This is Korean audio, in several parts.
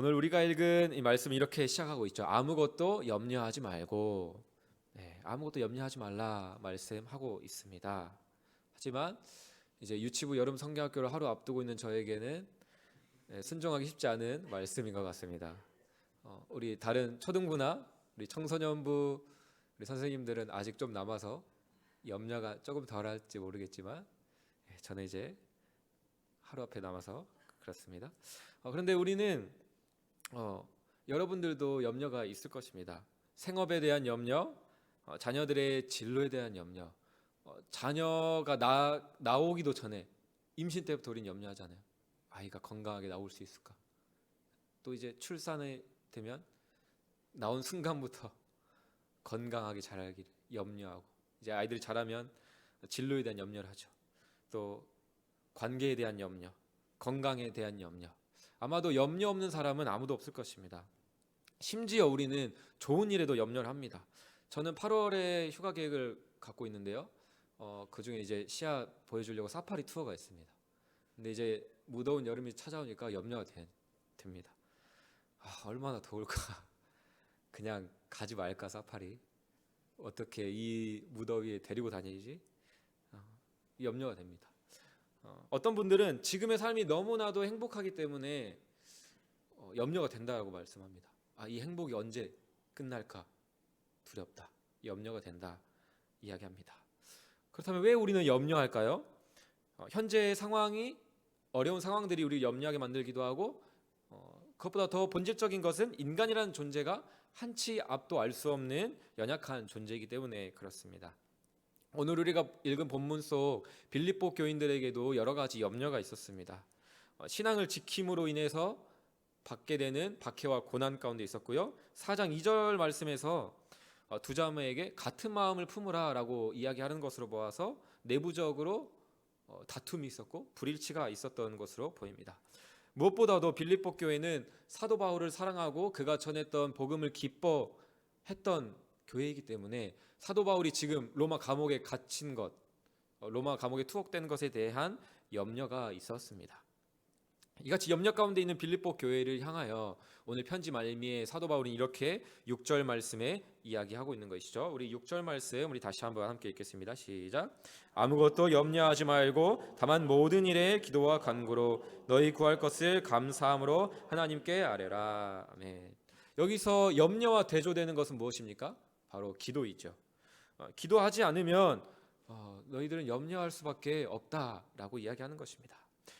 오늘 우리가 읽은 이 말씀 이렇게 시작하고 있죠. 아무것도 염려하지 말고, 아무것도 염려하지 말라 말씀하고 있습니다. 하지만 이제 유치부 여름 성경학교를 하루 앞두고 있는 저에게는 순종하기 쉽지 않은 말씀인 것 같습니다. 우리 다른 초등부나 우리 청소년부 우리 선생님들은 아직 좀 남아서 염려가 조금 덜할지 모르겠지만 저는 이제 하루 앞에 남아서 그렇습니다. 그런데 우리는 여러분들도 염려가 있을 것입니다. 생업에 대한 염려, 자녀들의 진로에 대한 염려, 자녀가 나오기도 전에 임신 때부터 우리는 염려하잖아요. 아이가 건강하게 나올 수 있을까? 또 이제 출산이 되면 나온 순간부터 건강하게 자라기를 염려하고, 이제 아이들이 자라면 진로에 대한 염려를 하죠. 또 관계에 대한 염려, 건강에 대한 염려. 아마도 염려 없는 사람은 아무도 없을 것입니다. 심지어 우리는 좋은 일에도 염려를 합니다. 저는 8월에 휴가 계획을 갖고 있는데요. 그 중에 이제 시야 보여주려고 사파리 투어가 있습니다. 근데 이제 무더운 여름이 찾아오니까 염려가 됩니다. 얼마나 더울까. 그냥 가지 말까 사파리. 어떻게 이 무더위에 데리고 다니지? 염려가 됩니다. 어떤 분들은 지금의 삶이 너무나도 행복하기 때문에 염려가 된다고 말씀합니다. 이 행복이 언제 끝날까 두렵다, 염려가 된다 이야기합니다. 그렇다면 왜 우리는 염려할까요? 현재의 상황이, 어려운 상황들이 우리를 염려하게 만들기도 하고, 그것보다 더 본질적인 것은 인간이라는 존재가 한치 앞도 알 수 없는 연약한 존재이기 때문에 그렇습니다. 오늘 우리가 읽은 본문 속 빌립보 교인들에게도 여러 가지 염려가 있었습니다. 신앙을 지킴으로 인해서 받게 되는 박해와 고난 가운데 있었고요. 4장 2절 말씀에서 두 자매에게 같은 마음을 품으라 라고 이야기하는 것으로 보아서 내부적으로 다툼이 있었고 불일치가 있었던 것으로 보입니다. 무엇보다도 빌립보 교회는 사도 바울을 사랑하고 그가 전했던 복음을 기뻐했던 교회이기 때문에 사도 바울이 지금 로마 감옥에 갇힌 것, 로마 감옥에 투옥된 것에 대한 염려가 있었습니다. 이같이 염려 가운데 있는 빌립보 교회를 향하여 오늘 편지 말미에 사도 바울은 이렇게 6절 말씀에 이야기하고 있는 것이죠. 우리 6절 말씀 우리 다시 한번 함께 읽겠습니다. 시작. 아무것도 염려하지 말고 다만 모든 일에 기도와 간구로 너희 구할 것을 감사함으로 하나님께 아뢰라. 아멘. 여기서 염려와 대조되는 것은 무엇입니까? 바로 기도이죠. 기도하지 않으면 너희들은 염려할 수밖에 없다라고 이야기하는 것입니다.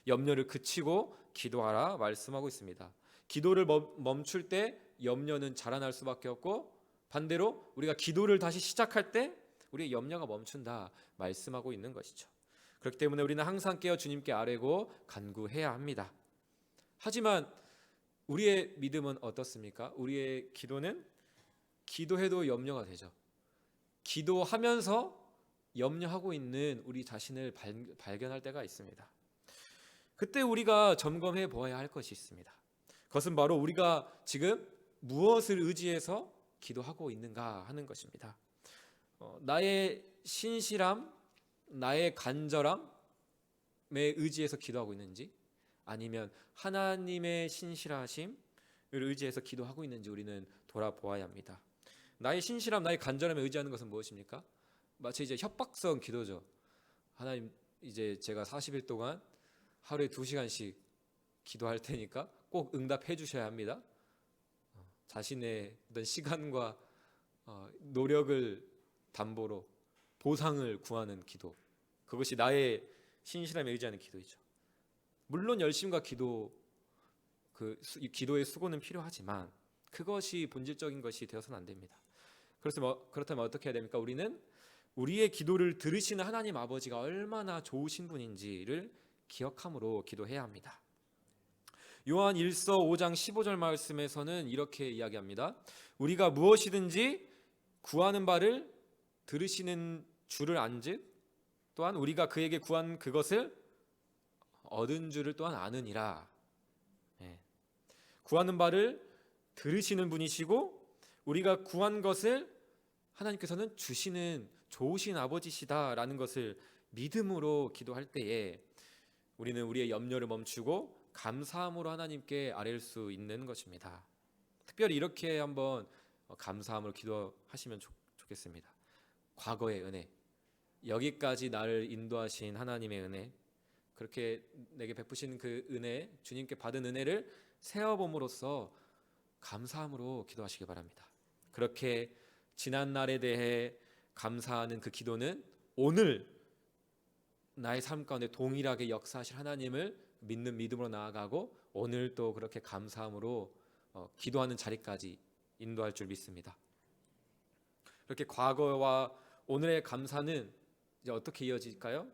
염려를 그치고 기도하라 말씀하고 있습니다. 기도를 멈출 때 염려는 자라날 수밖에 없고, 반대로 우리가 기도를 다시 시작할 때 우리의 염려가 멈춘다 말씀하고 있는 것이죠. 그렇기 때문에 우리는 항상 깨어 주님께 아뢰고 간구해야 합니다. 하지만 우리의 믿음은 어떻습니까? 우리의 기도는 기도해도 염려가 되죠. 기도하면서 염려하고 있는 우리 자신을 발견할 때가 있습니다. 그때 우리가 점검해 보아야 할 것이 있습니다. 그것은 바로 우리가 지금 무엇을 의지해서 기도하고 있는가 하는 것입니다. 나의 신실함, 나의 간절함에 의지해서 기도하고 있는지, 아니면 하나님의 신실하심을 의지해서 기도하고 있는지 우리는 돌아보아야 합니다. 나의 신실함, 나의 간절함에 의지하는 것은 무엇입니까? 마치 이제 협박성 기도죠. 하나님, 이제 제가 40일 동안 하루에 2시간씩 기도할 테니까 꼭 응답해 주셔야 합니다. 자신의 어떤 시간과 노력을 담보로 보상을 구하는 기도, 그것이 나의 신실함에 의지하는 기도이죠. 물론 열심과 기도의 수고는 필요하지만 그것이 본질적인 것이 되어서는 안 됩니다. 그렇다면 어떻게 해야 됩니까? 우리는 우리의 기도를 들으시는 하나님 아버지가 얼마나 좋으신 분인지를 기억함으로 기도해야 합니다. 요한 1서 5장 15절 말씀에서는 이렇게 이야기합니다. 우리가 무엇이든지 구하는 바를 들으시는 줄을 안즉 또한 우리가 그에게 구한 그것을 얻은 줄을 또한 아느니라. 구하는 바를 들으시는 분이시고 우리가 구한 것을 하나님께서는 주시는 좋으신 아버지시다라는 것을 믿음으로 기도할 때에 우리는 우리의 염려를 멈추고 감사함으로 하나님께 아뢰일 수 있는 것입니다. 특별히 이렇게 한번 감사함으로 기도하시면 좋겠습니다. 과거의 은혜, 여기까지 나를 인도하신 하나님의 은혜, 그렇게 내게 베푸신 그 은혜, 주님께 받은 은혜를 세어봄으로써 감사함으로 기도하시기 바랍니다. 그렇게 지난 날에 대해 감사하는 그 기도는 오늘 나의 삶 가운데 동일하게 역사하실 하나님을 믿는 믿음으로 나아가고 오늘 또 그렇게 감사함으로 기도하는 자리까지 인도할 줄 믿습니다. 그렇게 과거와 오늘의 감사는 이제 어떻게 이어질까요?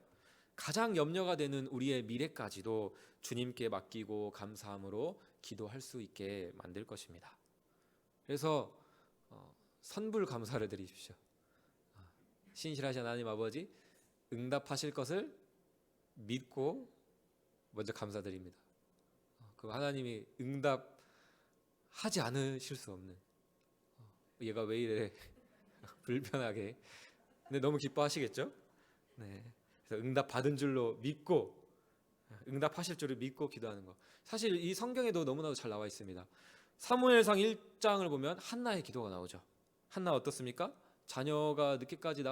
가장 염려가 되는 우리의 미래까지도 주님께 맡기고 감사함으로 기도할 수 있게 만들 것입니다. 그래서 선불 감사를 드리십시오. 신실하신 하나님 아버지, 응답하실 것을 믿고 먼저 감사드립니다. 그 하나님이 응답하지 않으실 수 없는, 얘가 왜 이래 불편하게, 근데 너무 기뻐하시겠죠? 네. 그래서 응답 받은 줄로 믿고, 응답하실 줄을 믿고 기도하는 것. 사실 이 성경에도 너무나도 잘 나와 있습니다. 사무엘상 1장을 보면 한나의 기도가 나오죠. 한나 어떻습니까? 자녀가 늦게까지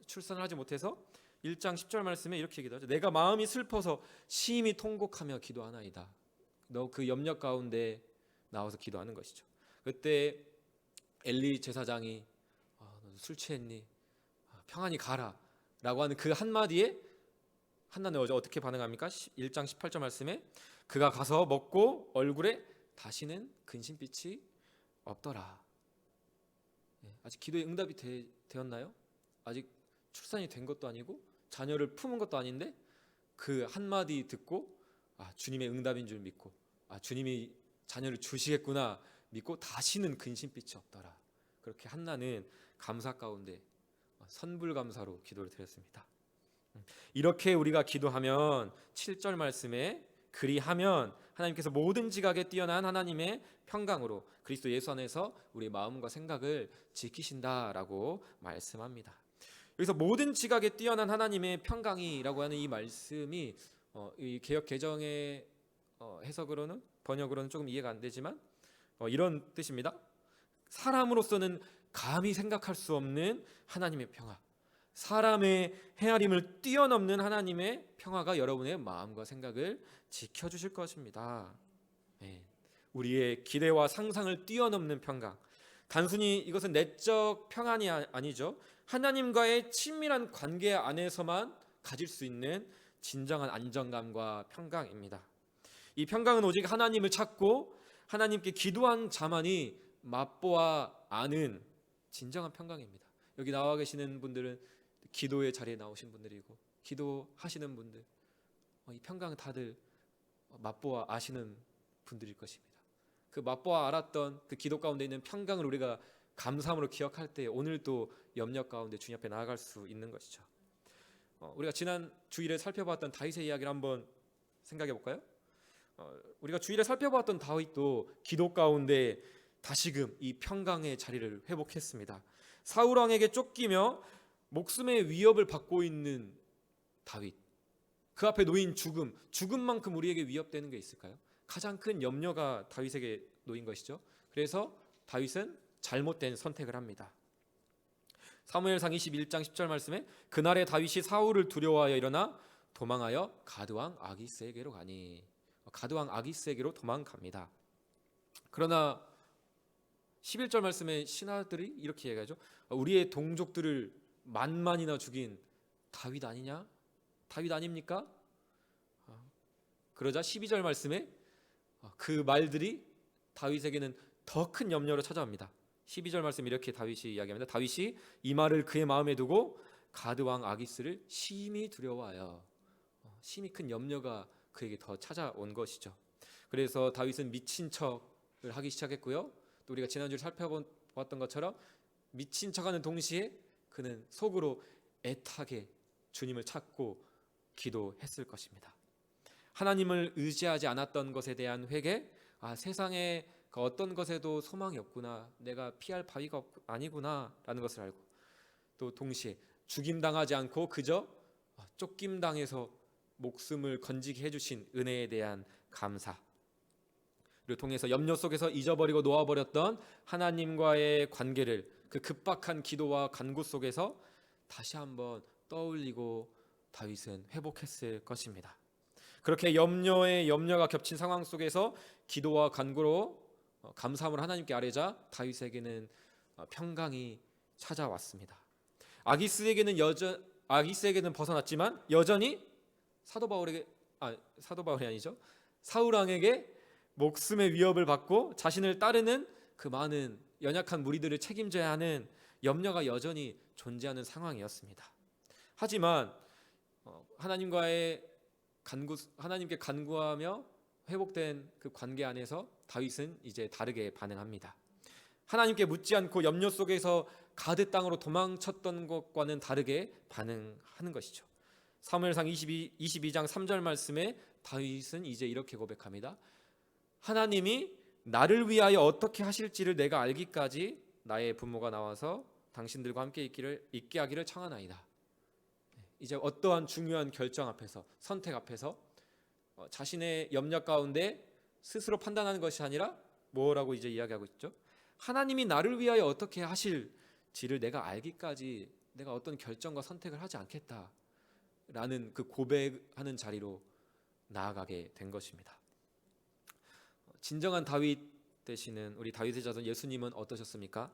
출산을 하지 못해서 1장 10절 말씀에 이렇게 기도하죠. 내가 마음이 슬퍼서 심히 통곡하며 기도하나이다. 너 그 염려 가운데 나와서 기도하는 것이죠. 그때 엘리 제사장이 너 술 취했니? 평안히 가라 라고 하는 그 한마디에 한나는 어떻게 반응합니까? 1장 18절 말씀에 그가 가서 먹고 얼굴에 다시는 근심빛이 없더라. 아직 기도의 응답이 되었나요? 아직 출산이 된 것도 아니고 자녀를 품은 것도 아닌데 그 한마디 듣고 주님의 응답인 줄 믿고 주님이 자녀를 주시겠구나 믿고 다시는 근심빛이 없더라. 그렇게 한나는 감사 가운데 선불감사로 기도를 드렸습니다. 이렇게 우리가 기도하면 7절 말씀에 그리하면 하나님께서 모든 지각에 뛰어난 하나님의 평강으로 그리스도 예수 안에서 우리의 마음과 생각을 지키신다라고 말씀합니다. 여기서 모든 지각에 뛰어난 하나님의 평강이라고 하는 이 말씀이 이 개역 개정의 해석으로는 번역으로는 조금 이해가 안 되지만 이런 뜻입니다. 사람으로서는 감히 생각할 수 없는 하나님의 평화, 사람의 헤아림을 뛰어넘는 하나님의 평화가 여러분의 마음과 생각을 지켜주실 것입니다. 우리의 기대와 상상을 뛰어넘는 평강, 단순히 이것은 내적 평안이 아니죠. 하나님과의 친밀한 관계 안에서만 가질 수 있는 진정한 안정감과 평강입니다. 이 평강은 오직 하나님을 찾고 하나님께 기도한 자만이 맛보아 아는 진정한 평강입니다. 여기 나와 계시는 분들은 기도의 자리에 나오신 분들이고 기도하시는 분들, 이 평강 다들 맛보아 아시는 분들일 것입니다. 그 맛보아 알았던 그 기도 가운데 있는 평강을 우리가 감사함으로 기억할 때 오늘 또 염려 가운데 주님 앞에 나아갈 수 있는 것이죠. 우리가 지난 주일에 살펴봤던 다윗의 이야기를 한번 생각해 볼까요? 우리가 주일에 살펴봤던 다윗도 기도 가운데 다시금 이 평강의 자리를 회복했습니다. 사울 왕에게 쫓기며 목숨의 위협을 받고 있는 다윗, 그 앞에 놓인 죽음만큼 우리에게 위협되는 게 있을까요? 가장 큰 염려가 다윗에게 놓인 것이죠. 그래서 다윗은 잘못된 선택을 합니다. 사무엘상 21장 10절 말씀에 그날에 다윗이 사울을 두려워하여 일어나 도망하여 가드왕 아기스에게로 가니, 가드왕 아기스에게로 도망갑니다. 그러나 11절 말씀에 신하들이 이렇게 얘기하죠. 우리의 동족들을 만만이나 죽인 다윗 아니냐? 다윗 아닙니까? 그러자 12절 말씀에 그 말들이 다윗에게는 더 큰 염려로 찾아옵니다. 12절 말씀 이렇게 다윗이 이야기합니다. 다윗이 이 말을 그의 마음에 두고 가드왕 아기스를 심히 두려워하여, 심히 큰 염려가 그에게 더 찾아온 것이죠. 그래서 다윗은 미친 척을 하기 시작했고요. 또 우리가 지난주에 살펴봤던 것처럼 미친 척하는 동시에 그는 속으로 애타게 주님을 찾고 기도했을 것입니다. 하나님을 의지하지 않았던 것에 대한 회개, 세상에 어떤 것에도 소망이 없구나, 내가 피할 바위가 아니구나 라는 것을 알고, 또 동시에 죽임당하지 않고 그저 쫓김당해서 목숨을 건지게 해주신 은혜에 대한 감사를 통해서 염려 속에서 잊어버리고 놓아버렸던 하나님과의 관계를 그 급박한 기도와 간구 속에서 다시 한번 떠올리고 다윗은 회복했을 것입니다. 그렇게 염려에 염려가 겹친 상황 속에서 기도와 간구로 감사함을 하나님께 아뢰자 다윗에게는 평강이 찾아왔습니다. 아기스에게는 벗어났지만 여전히 사울 왕에게 목숨의 위협을 받고 자신을 따르는 그 많은 연약한 무리들을 책임져야 하는 염려가 여전히 존재하는 상황이었습니다. 하지만 하나님께 간구하며 회복된 그 관계 안에서 다윗은 이제 다르게 반응합니다. 하나님께 묻지 않고 염려 속에서 가드 땅으로 도망쳤던 것과는 다르게 반응하는 것이죠. 사무엘상 22장 3절 말씀에 다윗은 이제 이렇게 고백합니다. 하나님이 나를 위하여 어떻게 하실지를 내가 알기까지 나의 부모가 나와서 당신들과 함께 있게 하기를 청하나이다. 이제 어떠한 중요한 결정 앞에서, 선택 앞에서 자신의 염려 가운데 스스로 판단하는 것이 아니라 뭐라고 이제 이야기하고 있죠? 하나님이 나를 위하여 어떻게 하실지를 내가 알기까지 내가 어떤 결정과 선택을 하지 않겠다라는 그 고백하는 자리로 나아가게 된 것입니다. 진정한 다윗 되시는 우리 다윗의 자손 예수님은 어떠셨습니까?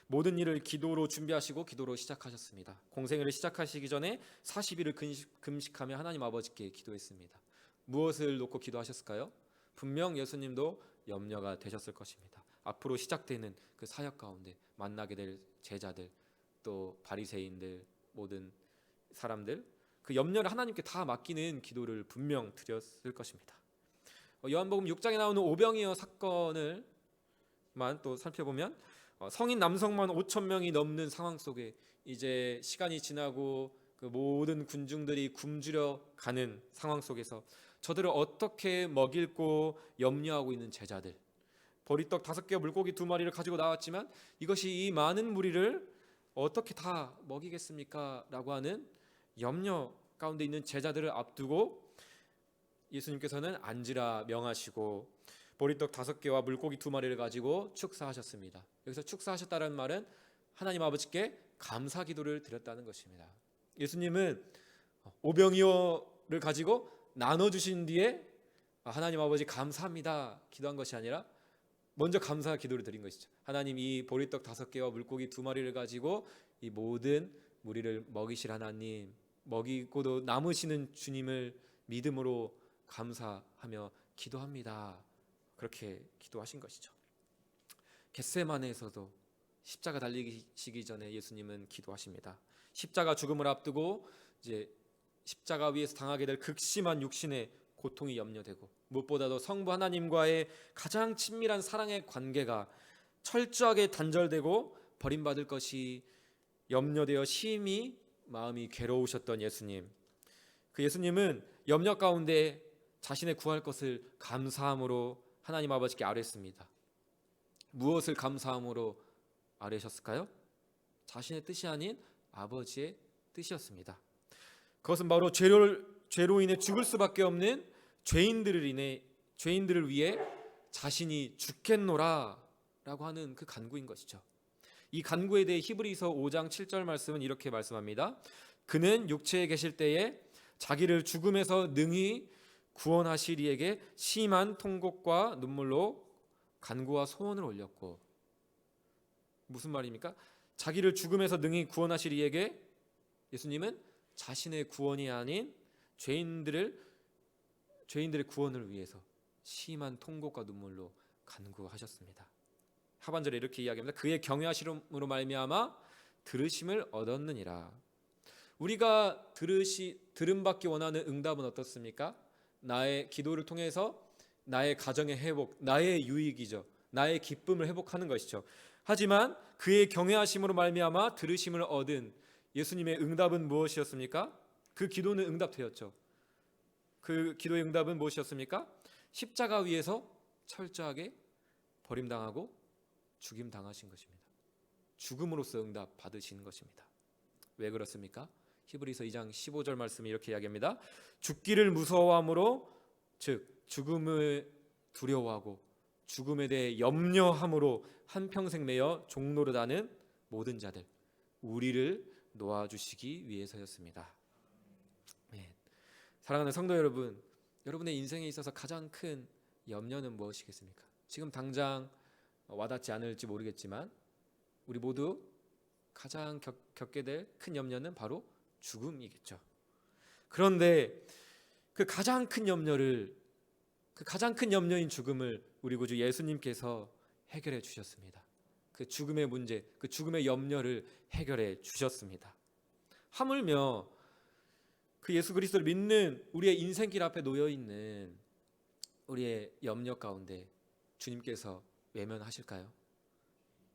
모든 일을 기도로 준비하시고 기도로 시작하셨습니다. 공생애를 시작하시기 전에 40일을 금식하며 하나님 아버지께 기도했습니다. 무엇을 놓고 기도하셨을까요? 분명 예수님도 염려가 되셨을 것입니다. 앞으로 시작되는 그 사역 가운데 만나게 될 제자들, 또 바리새인들, 모든 사람들, 그 염려를 하나님께 다 맡기는 기도를 분명 드렸을 것입니다. 요한복음 6장에 나오는 오병이어 사건을만 또 살펴보면 성인 남성만 5천 명이 넘는 상황 속에 이제 시간이 지나고 그 모든 군중들이 굶주려 가는 상황 속에서 저들을 어떻게 먹일고 염려하고 있는 제자들, 보리떡 5개와 물고기 2마리를 가지고 나왔지만 이것이 이 많은 무리를 어떻게 다 먹이겠습니까? 라고 하는 염려 가운데 있는 제자들을 앞두고 예수님께서는 앉으라 명하시고 보리떡 5개와 물고기 2마리를 가지고 축사하셨습니다. 여기서 축사하셨다는 말은 하나님 아버지께 감사 기도를 드렸다는 것입니다. 예수님은 오병이어를 가지고 나눠주신 뒤에 하나님 아버지 감사합니다 기도한 것이 아니라 먼저 감사 기도를 드린 것이죠. 하나님, 이 보리떡 5개와 물고기 2마리를 가지고 이 모든 무리를 먹이실 하나님, 먹이고도 남으시는 주님을 믿음으로 감사하며 기도합니다. 그렇게 기도하신 것이죠. 겟세마네에서도 십자가 달리시기 전에 예수님은 기도하십니다. 십자가 죽음을 앞두고 이제 십자가 위에서 당하게 될 극심한 육신의 고통이 염려되고 무엇보다도 성부 하나님과의 가장 친밀한 사랑의 관계가 철저하게 단절되고 버림받을 것이 염려되어 심히 마음이 괴로우셨던 예수님. 그 예수님은 염려 가운데 자신의 구할 것을 감사함으로 하나님 아버지께 아뢰었습니다. 무엇을 감사함으로 아뢰셨을까요? 자신의 뜻이 아닌 아버지의 뜻이었습니다. 그것은 바로 죄로 인해 죽을 수밖에 없는 죄인들을 위해 자신이 죽겠노라 라고 하는 그 간구인 것이죠. 이 간구에 대해 히브리서 5장 7절 말씀은 이렇게 말씀합니다. 그는 육체에 계실 때에 자기를 죽음에서 능히 구원하실 이에게 심한 통곡과 눈물로 간구와 소원을 올렸고, 무슨 말입니까? 자기를 죽음에서 능히 구원하실 이에게 예수님은 자신의 구원이 아닌 죄인들의 구원을 위해서 심한 통곡과 눈물로 간구하셨습니다. 하반절에 이렇게 이야기합니다. 그의 경외하심으로 말미암아 들으심을 얻었느니라. 우리가 들음받기 원하는 응답은 어떻습니까? 나의 기도를 통해서 나의 가정의 회복, 나의 유익이죠. 나의 기쁨을 회복하는 것이죠. 하지만 그의 경외하심으로 말미암아 들으심을 얻은 예수님의 응답은 무엇이었습니까? 그 기도는 응답되었죠. 그 기도의 응답은 무엇이었습니까? 십자가 위에서 철저하게 버림당하고 죽임당하신 것입니다. 죽음으로써 응답 받으신 것입니다. 왜 그렇습니까? 히브리서 2장 15절 말씀이 이렇게 이야기합니다. 죽기를 무서워함으로, 즉 죽음을 두려워하고 죽음에 대해 염려함으로 한평생 매여 종노릇하는 모든 자들, 우리를 놓아주시기 위해서였습니다. 네. 사랑하는 성도 여러분, 여러분의 인생에 있어서 가장 큰 염려는 무엇이겠습니까? 지금 당장 와닿지 않을지 모르겠지만 우리 모두 가장 겪게 될 큰 염려는 바로 죽음이겠죠. 그런데 그 가장 큰 염려인 죽음을 우리 구주 예수님께서 해결해 주셨습니다. 그 죽음의 문제, 그 죽음의 염려를 해결해 주셨습니다. 하물며 그 예수 그리스도를 믿는 우리의 인생길 앞에 놓여 있는 우리의 염려 가운데 주님께서 외면하실까요?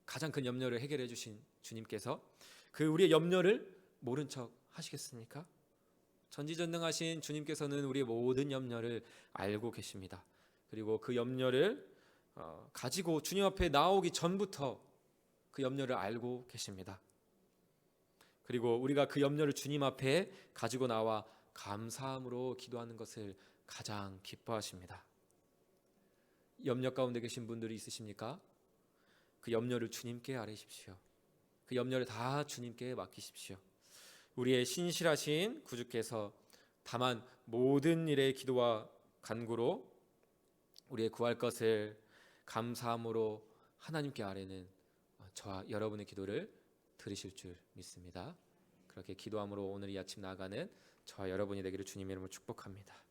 가장 큰 염려를 해결해 주신 주님께서 그 우리의 염려를 모른 척 하시겠습니까? 전지전능하신 주님께서는 우리의 모든 염려를 알고 계십니다. 그리고 그 염려를 가지고 주님 앞에 나오기 전부터 그 염려를 알고 계십니다. 그리고 우리가 그 염려를 주님 앞에 가지고 나와 감사함으로 기도하는 것을 가장 기뻐하십니다. 염려 가운데 계신 분들이 있으십니까? 그 염려를 주님께 아뢰십시오. 그 염려를 다 주님께 맡기십시오. 우리의 신실하신 구주께서 다만 모든 일에 기도와 간구로 우리의 구할 것을 감사함으로 하나님께 아뢰는 저와 여러분의 기도를 들으실 줄 믿습니다. 그렇게 기도함으로 오늘 이 아침 나아가는 저와 여러분이 되기를 주님의 이름으로 축복합니다.